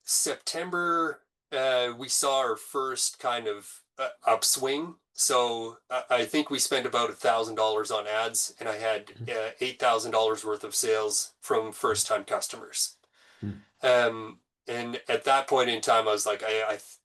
September, we saw our first kind of upswing. So I think we spent about $1,000 on ads, and I had $8,000 worth of sales from first-time customers. Mm. Um, and at that point in time, I was like,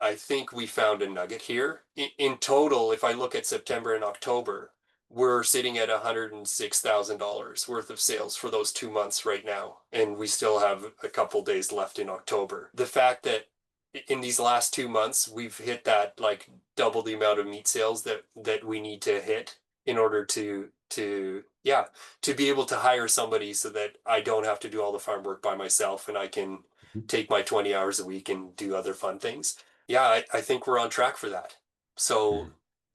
I think we found a nugget here. In total, if I look at September and October, we're sitting at $106,000 worth of sales for those 2 months right now, and we still have a couple days left in October. The fact that in these last 2 months we've hit that like double the amount of meat sales that we need to hit in order to yeah, to be able to hire somebody so that I don't have to do all the farm work by myself and I can take my 20 hours a week and do other fun things. Yeah, I think we're on track for that. So,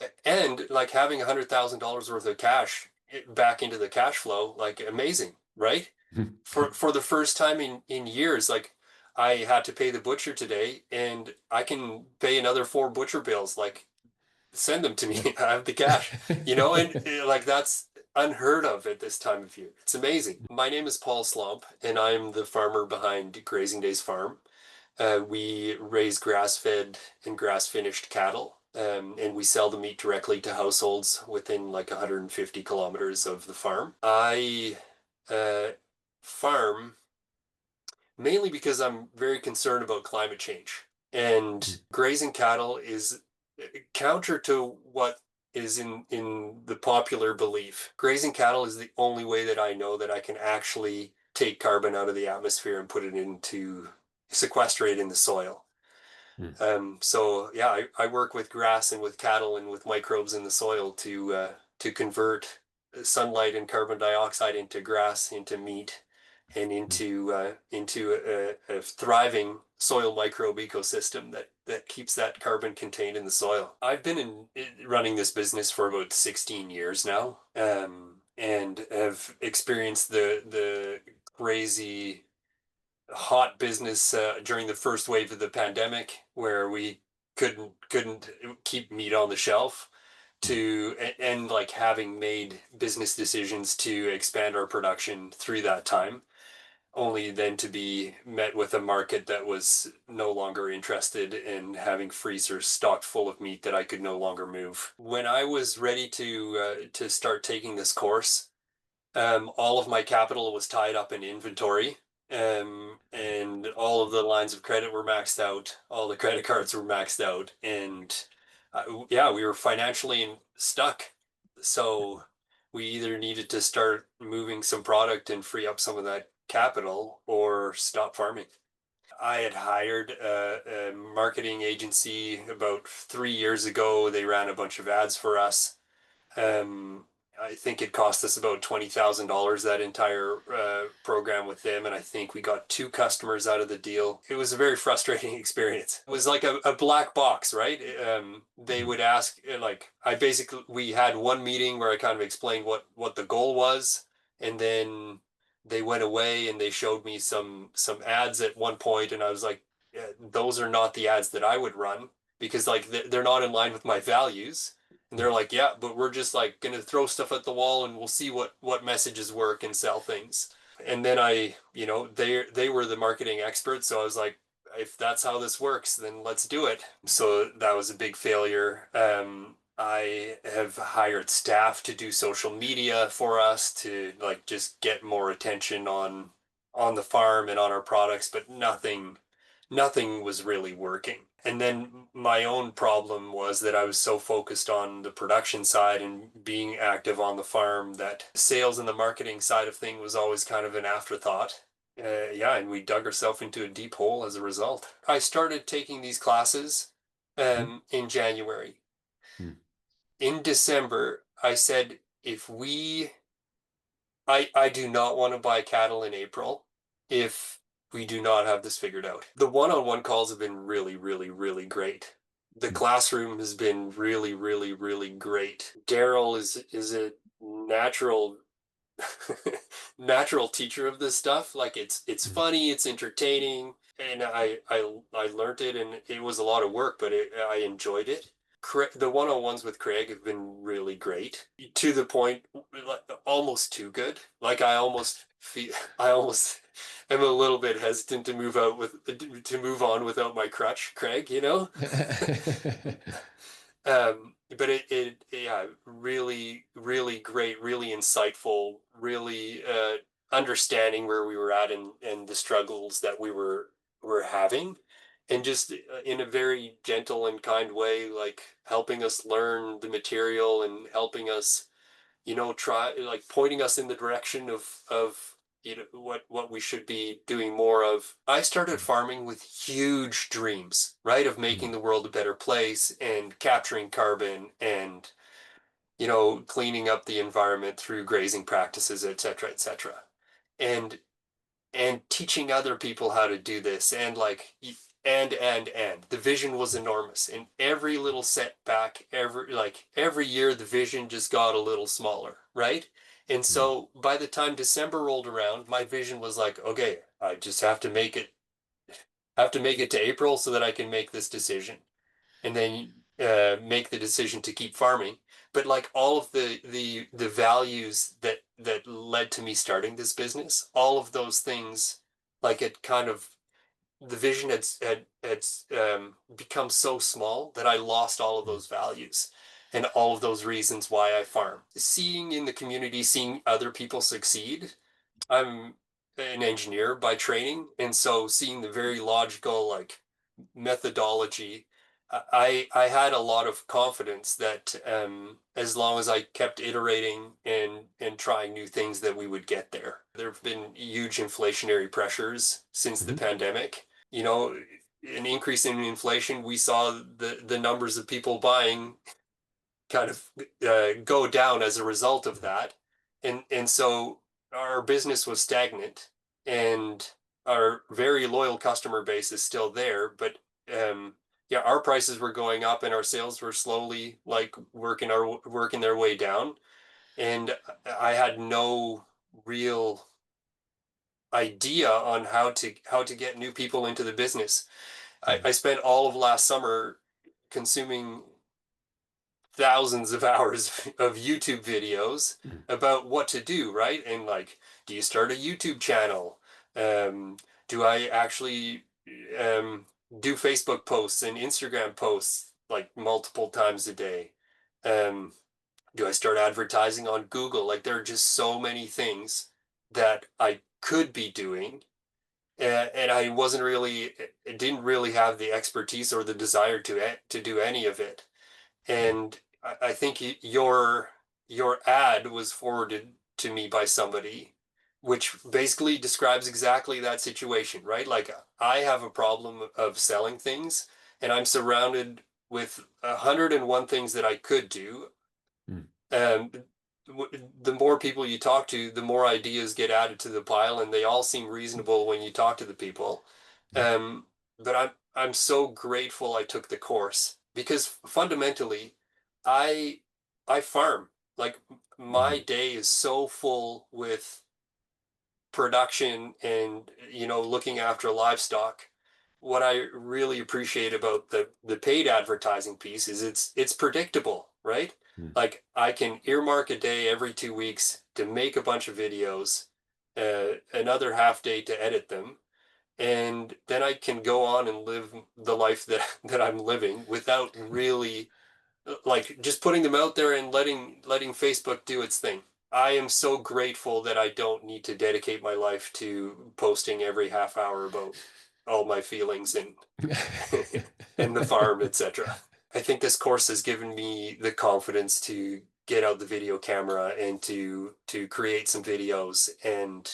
Mm. and like having $100,000 worth of cash back into the cash flow, like amazing, right? For the first time in years, like I had to pay the butcher today and I can pay another four butcher bills. Like send them to me. I have the cash, and like that's unheard of at this time of year. It's amazing. My name is Paul Slomp, and I'm the farmer behind Grazing Days Farm. We raise grass-fed and grass-finished cattle, and we sell the meat directly to households within like 150 kilometers of the farm. I uh, farm mainly because I'm very concerned about climate change. And grazing cattle is counter to what is in the popular belief. Grazing cattle is the only way that I know that I can actually take carbon out of the atmosphere and put it into sequester it in the soil. Mm. So yeah, I work with grass and with cattle and with microbes in the soil to convert sunlight and carbon dioxide into grass, into meat, and into a thriving soil microbe ecosystem that keeps that carbon contained in the soil. I've been running this business for about 16 years now, and have experienced the crazy hot business during the first wave of the pandemic, where we couldn't keep meat on the shelf, to and like having made business decisions to expand our production through that time, only then to be met with a market that was no longer interested in having freezers stocked full of meat that I could no longer move. When I was ready to start taking this course, all of my capital was tied up in inventory. And all of the lines of credit were maxed out. All the credit cards were maxed out. And yeah, we were financially stuck. So we either needed to start moving some product and free up some of that capital or stop farming. I had hired a marketing agency about 3 years ago. They ran a bunch of ads for us. Um, I think it cost us about $20,000 that entire program with them, and I think we got two customers out of the deal. It was a very frustrating experience. It was like a black box, right? They would ask, like, we had one meeting where I kind of explained what the goal was, and then they went away and they showed me some ads at one point, and I was like, yeah, those are not the ads that I would run because like they're not in line with my values. And they're like, yeah, but we're just like gonna throw stuff at the wall and we'll see what messages work and sell things. And then they were the marketing experts, so I was like, if that's how this works, then let's do it. So that was a big failure. I have hired staff to do social media for us to like just get more attention on the farm and on our products, but nothing was really working. And then my own problem was that I was so focused on the production side and being active on the farm that sales and the marketing side of thing was always kind of an afterthought. Yeah, and we dug ourselves into a deep hole as a result. I started taking these classes in January. In December, I said, if we I do not want to buy cattle in April if we do not have this figured out. The one-on-one calls have been really, really, really great. The classroom has been really, really, really great. Daryl is a natural natural teacher of this stuff. Like it's funny, it's entertaining, and I learned it, and it was a lot of work, but I enjoyed it. the one-on-ones with Craig have been really great, to the point, like, almost too good. Like I almost feel, I almost am a little bit hesitant to move on without my crutch, Craig, you know? But yeah, really, really great, really insightful, really understanding where we were at, and the struggles that were having, and just in a very gentle and kind way, like helping us learn the material and helping us, try, like pointing us in the direction of what we should be doing more of. I started farming with huge dreams, right, of making the world a better place and capturing carbon and cleaning up the environment through grazing practices, et cetera, et cetera. And teaching other people how to do this, and like and the vision was enormous, and every little setback, every year the vision just got a little smaller, right? And so by the time December rolled around, my vision was like, okay, I just have to make it to April so that I can make this decision, and then make the decision to keep farming. But like all of the values that led to me starting this business, all of those things, like it kind of, the vision had become so small that I lost all of those values and all of those reasons why I farm. Seeing in the community, seeing other people succeed. I'm an engineer by training, and so seeing the very logical, like, methodology, I had a lot of confidence that as long as I kept iterating and trying new things, that we would get there. There have been huge inflationary pressures since the pandemic. An increase in inflation. We saw the numbers of people buying kind of go down as a result of that, and so our business was stagnant, and our very loyal customer base is still there, but yeah, our prices were going up and our sales were slowly, like, working their way down, and I had no real idea on how to get new people into the business. I spent all of last summer consuming thousands of hours of YouTube videos about what to do, right? And like, do you start a YouTube channel? Do I actually um, do Facebook posts and Instagram posts like multiple times a day? Um, do I start advertising on Google? Like, there are just so many things that I could be doing. And I didn't really have the expertise or the desire to do any of it. And I think your ad was forwarded to me by somebody, which basically describes exactly that situation, right? Like, I have a problem of selling things, and I'm surrounded with 101 things that I could do. And the more people you talk to, the more ideas get added to the pile, and they all seem reasonable when you talk to the people. Um, but I'm so grateful I took the course, because fundamentally, I I farm. Like, my day is so full with production and looking after livestock. What I really appreciate about the paid advertising piece is it's predictable, right? Like, I can earmark a day every 2 weeks to make a bunch of videos, another half day to edit them, and then I can go on and live the life that I'm living without really, like, just putting them out there and letting Facebook do its thing. I am so grateful that I don't need to dedicate my life to posting every half hour about all my feelings and and the farm, etc. I think this course has given me the confidence to get out the video camera and to create some videos, and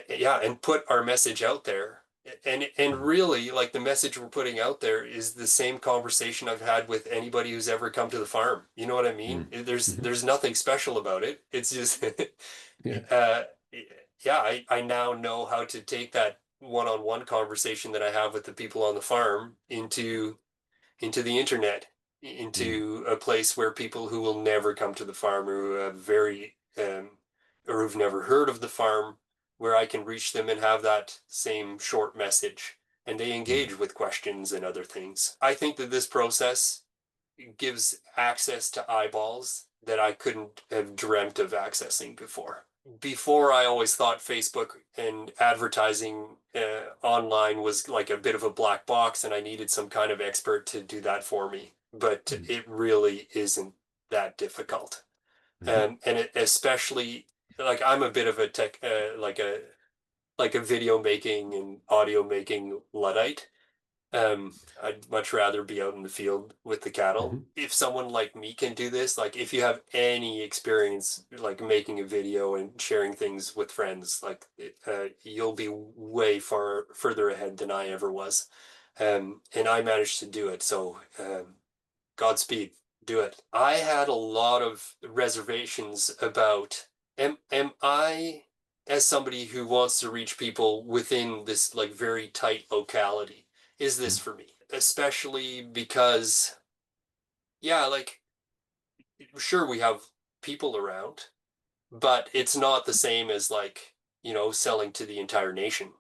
yeah, and put our message out there. And really, like, the message we're putting out there is the same conversation I've had with anybody who's ever come to the farm. You know what I mean? There's nothing special about it. It's just Yeah. uh yeah, I now know how to take that one-on-one conversation that I have with the people on the farm into the internet, into a place where people who will never come to the farm, or who have or who've never heard of the farm, where I can reach them and have that same short message, and they engage with questions and other things. I think that this process gives access to eyeballs that I couldn't have dreamt of accessing before. Before, I always thought Facebook and advertising online was like a bit of a black box, and I needed some kind of expert to do that for me. But Mm. it really isn't that difficult. Mhm. And it, especially like I'm a bit of a tech, like a video making and audio making Luddite. I'd much rather be out in the field with the cattle. Mhm. If someone like me can do this, like if you have any experience like making a video and sharing things with friends, like you'll be way far further ahead than I ever was. And I managed to do it. So Godspeed, do it. I had a lot of reservations about am I as somebody who wants to reach people within this like very tight locality, is this Mm. for me? Especially because yeah, like sure we have people around, but it's not the same as like, selling to the entire nation.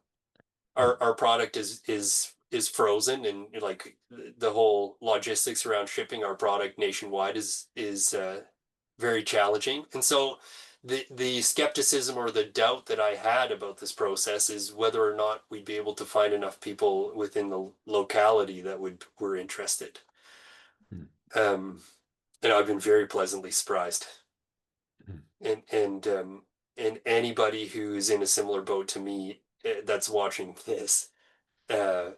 Mm. Our product is frozen, and like the whole logistics around shipping our product nationwide is very challenging. And so the skepticism or the doubt that I had about this process is whether or not we'd be able to find enough people within the locality that were interested. Mm. Um, and I've been very pleasantly surprised. Mm. And anybody who's in a similar boat to me that's watching this, uh,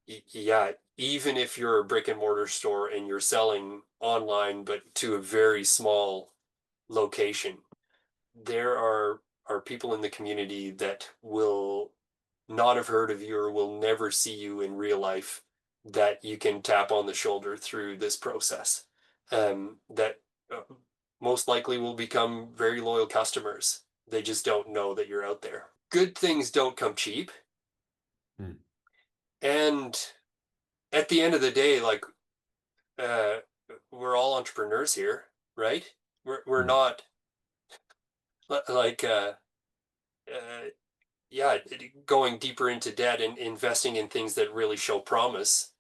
yeah, even if you're a brick and mortar store and you're selling online, but to a very small location, there are people in the community that will not have heard of you or will never see you in real life that you can tap on the shoulder through this process. That most likely will become very loyal customers. They just don't know that you're out there. Good things don't come cheap. Mm. And at the end of the day, like uh, we're all entrepreneurs here, right? We're Mm. not like uh, yeah, going deeper into debt and investing in things that really show promise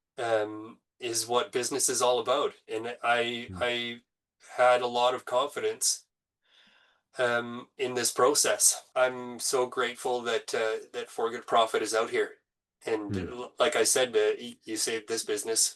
is what business is all about. And Mm. I had a lot of confidence in this process. I'm so grateful that For Good Profit is out here. And Mm. like I said, you saved this business.